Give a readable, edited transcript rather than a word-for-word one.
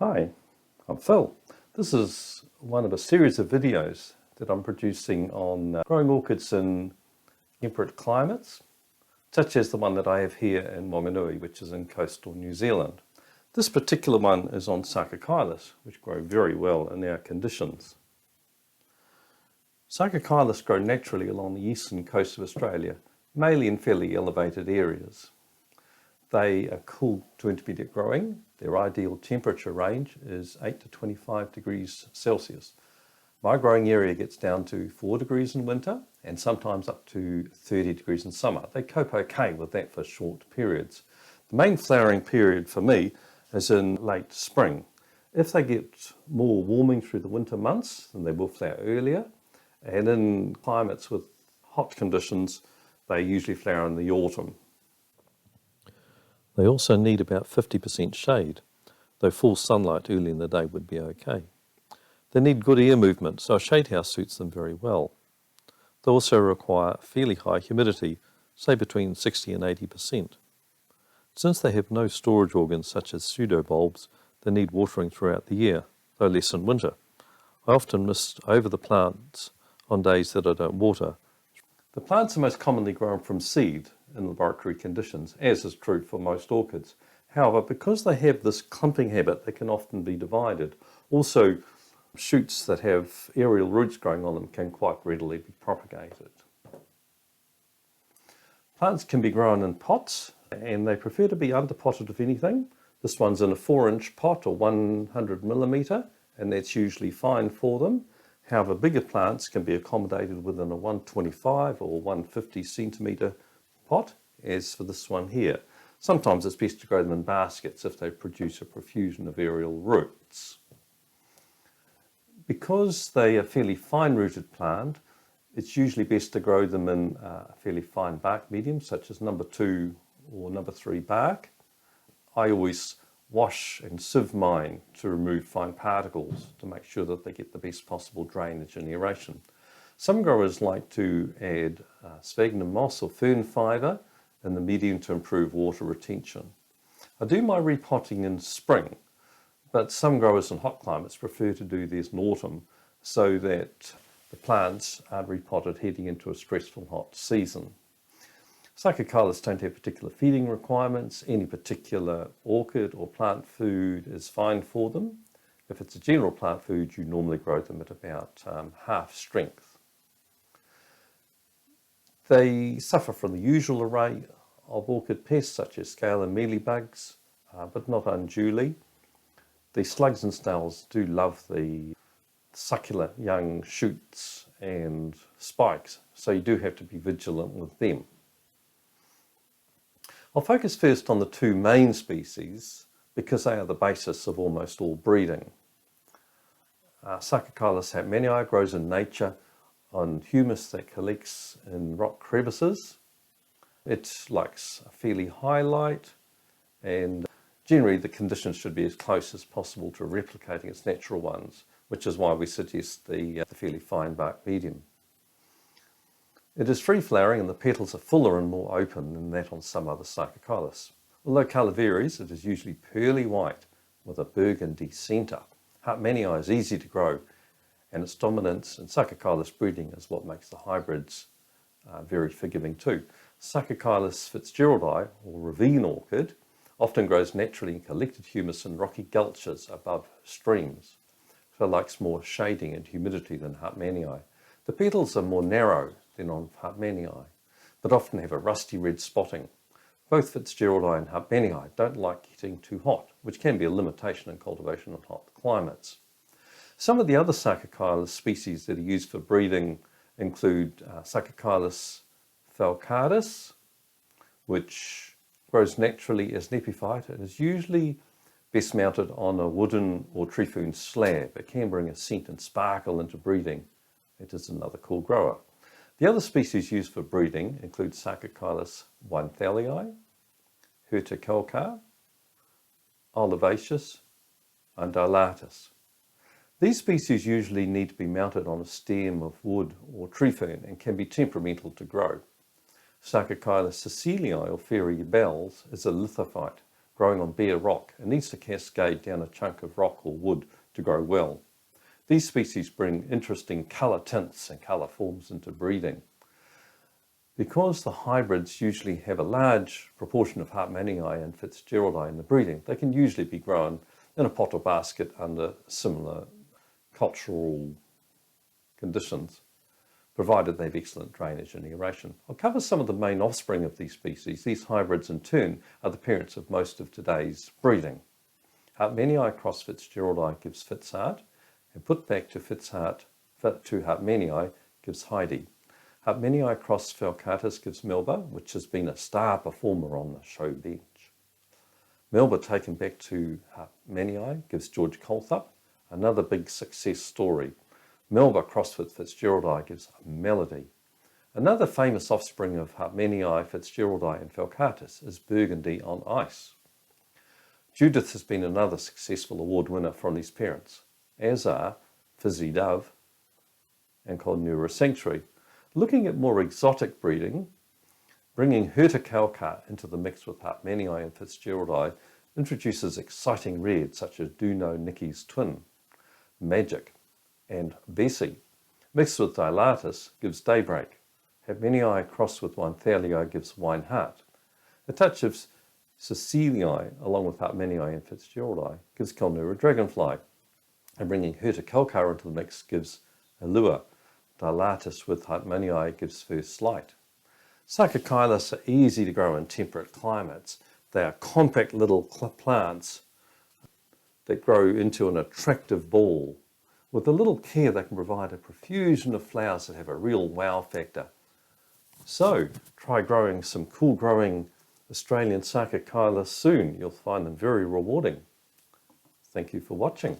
Hi, I'm Phil. This is one of a series of videos that I'm producing on growing orchids in temperate climates, such as the one that I have here in Wanganui, which is in coastal New Zealand. This particular one is on Sarcochilus, which grow very well in our conditions. Sarcochilus grow naturally along the eastern coast of Australia, mainly in fairly elevated areas. They are cool to intermediate growing. Their ideal temperature range is 8 to 25 degrees Celsius. My growing area gets down to 4 degrees in winter and sometimes up to 30 degrees in summer. They cope okay with that for short periods. The main flowering period for me is in late spring. If they get more warming through the winter months, then they will flower earlier. And in climates with hot conditions, they usually flower in the autumn. They also need about 50% shade, though full sunlight early in the day would be okay. They need good air movement, so a shade house suits them very well. They also require fairly high humidity, say between 60 and 80%. Since they have no storage organs such as pseudobulbs, they need watering throughout the year, though less in winter. I often mist over the plants on days that I don't water. The plants are most commonly grown from seed in laboratory conditions, as is true for most orchids. However, because they have this clumping habit, they can often be divided. Also, shoots that have aerial roots growing on them can quite readily be propagated. Plants can be grown in pots, and they prefer to be underpotted if anything. This one's in a 4-inch pot or 100 millimetre, and that's usually fine for them. However, bigger plants can be accommodated within a 125 or 150 centimetre pot, as for this one here. Sometimes it's best to grow them in baskets if they produce a profusion of aerial roots. Because they are fairly fine-rooted plant, it's usually best to grow them in a fairly fine bark medium, such as number 2 or number 3 bark. I always wash and sieve mine to remove fine particles to make sure that they get the best possible drainage and aeration. Some growers like to add sphagnum moss or fern fibre in the medium to improve water retention. I do my repotting in spring, but some growers in hot climates prefer to do theirs in autumn so that the plants aren't repotted heading into a stressful hot season. Sarcochilus don't have particular feeding requirements. Any particular orchid or plant food is fine for them. If it's a general plant food, you normally grow them at about half strength. They suffer from the usual array of orchid pests such as scale and mealybugs, but not unduly. The slugs and snails do love the succulent young shoots and spikes, so you do have to be vigilant with them. I'll focus first on the two main species because they are the basis of almost all breeding. Sarcochilus hatmanii grows in nature on humus that collects in rock crevices. It likes a fairly high light, and generally the conditions should be as close as possible to replicating its natural ones, which is why we suggest the fairly fine bark medium. It is free flowering and the petals are fuller and more open than that on some other Sarcochilus. Although colour varies, it is usually pearly white with a burgundy centre. Hatmanii is easy to grow, and its dominance in Sarcochilus breeding is what makes the hybrids very forgiving too. Sarcochilus fitzgeraldi, or ravine orchid, often grows naturally in collected humus in rocky gulches above streams, so it likes more shading and humidity than Hatmanii. The petals are more narrow than on Hatmanii, but often have a rusty red spotting. Both fitzgeraldi and Hatmanii don't like getting too hot, which can be a limitation in cultivation in hot climates. Some of the other Sarcochilus species that are used for breeding include Sarcochilus falcardus, which grows naturally as an epiphyte and is usually best mounted on a wooden or tree fern slab. It can bring a scent and sparkle into breeding. It is another cool grower. The other species used for breeding include Sarcochilus weinthallii, Hirticulca, olivaceus, and dilatus. These species usually need to be mounted on a stem of wood or tree fern and can be temperamental to grow. Sarcochilus cecilii, or fairy bells, is a lithophyte, growing on bare rock and needs to cascade down a chunk of rock or wood to grow well. These species bring interesting colour tints and colour forms into breeding. Because the hybrids usually have a large proportion of Hartmannii and Fitzgeraldi in the breeding, they can usually be grown in a pot or basket under similar cultural conditions, provided they have excellent drainage and aeration. I'll cover some of the main offspring of these species. These hybrids in turn are the parents of most of today's breeding. Hartmannii cross Fitzgeraldi gives Fitzhart, and put back to Hartmannii gives Heidi. Hartmannii cross Falcatus gives Melba, which has been a star performer on the show bench. Melba taken back to Hartmannii gives George Colthup, another big success story. Melba crossed with Fitzgeraldi gives Melody. Another famous offspring of Hartmannii, Fitzgeraldi and Falcatus is Burgundy on ice. Judith has been another successful award winner from these parents, as are Fizzy Dove and Colnura Sanctuary. Looking at more exotic breeding, bringing Hertocalca into the mix with Hartmannii and Fitzgeraldi introduces exciting reds such as Duno Nicky's twin, Magic, and Bessie. Mixed with Dilatus gives Daybreak. Hartmannii crossed with Winthalii gives Wineheart. A touch of Cecilii along with Hartmannii and Fitzgeraldi gives Colnura Dragonfly. And bringing Hertocalca into the mix gives Allure. Dilatus with Hartmannii gives First Light. Sarcochilus are easy to grow in temperate climates. They are compact little plants that grow into an attractive ball. With a little care, they can provide a profusion of flowers that have a real wow factor. So, try growing some cool growing Australian Sarcochilus soon. You'll find them very rewarding. Thank you for watching.